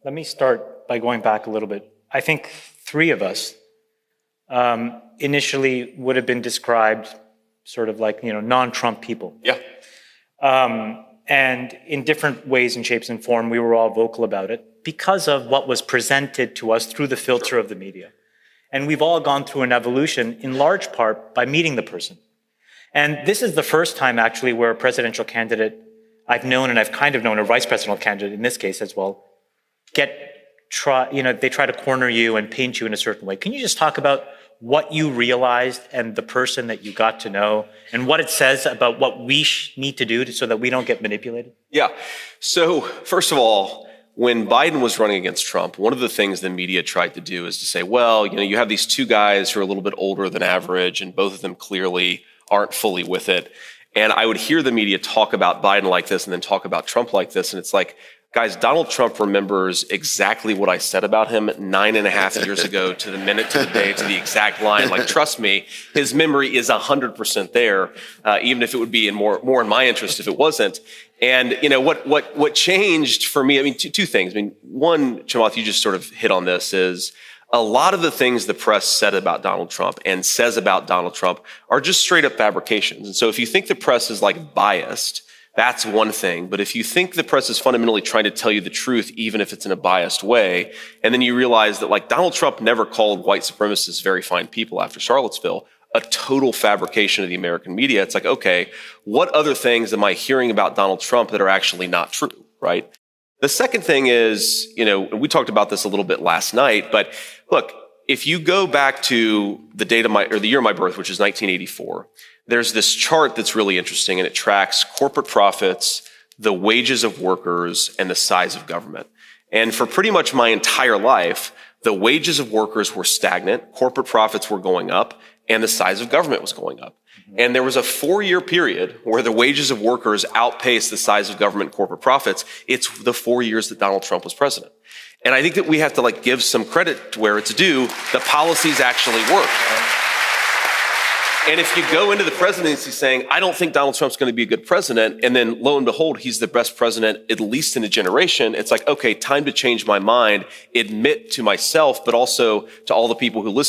Let me start by going back a little bit. I think three of us initially would have been described sort of like, non-Trump people. Yeah. And in different ways and shapes and form, we were all vocal about it because of what was presented to us through the filter of the media. And we've all gone through an evolution in large part by meeting the person. And this is the first time actually where a presidential candidate I've known, and I've kind of known a vice presidential candidate in this case as well, they try to corner you and paint you in a certain way. Can you just talk about what you realized and the person that you got to know and what it says about what we need to do so that we don't get manipulated? Yeah. So first of all, when Biden was running against Trump, one of the things the media tried to do is to say, well, you have these two guys who are a little bit older than average, and both of them clearly aren't fully with it. And I would hear the media talk about Biden like this and then talk about Trump like this. And it's like, guys, Donald Trump remembers exactly what I said about him 9.5 years ago to the minute, to the day, to the exact line. Like, trust me, his memory is 100% there, even if it would be more in my interest if it wasn't. And, what changed for me, I mean, two things. I mean, one, Chamath, you just sort of hit on this, is a lot of the things the press said about Donald Trump and says about Donald Trump are just straight up fabrications. And so if you think the press is like biased, that's one thing. But if you think the press is fundamentally trying to tell you the truth, even if it's in a biased way, and then you realize that like Donald Trump never called white supremacists very fine people after Charlottesville, a total fabrication of the American media, it's like, okay, what other things am I hearing about Donald Trump that are actually not true, right? The second thing is, we talked about this a little bit last night, but look, if you go back to the year of my birth, which is 1984, there's this chart that's really interesting, and it tracks corporate profits, the wages of workers, and the size of government. And for pretty much my entire life, the wages of workers were stagnant, corporate profits were going up, and the size of government was going up. And there was a 4-year period where the wages of workers outpaced the size of government corporate profits. It's the 4 years that Donald Trump was president. And I think that we have to give some credit to where it's due. The policies actually work. And if you go into the presidency saying, I don't think Donald Trump's going to be a good president, and then lo and behold, he's the best president, at least in a generation, it's like, okay, time to change my mind, admit to myself, but also to all the people who listen to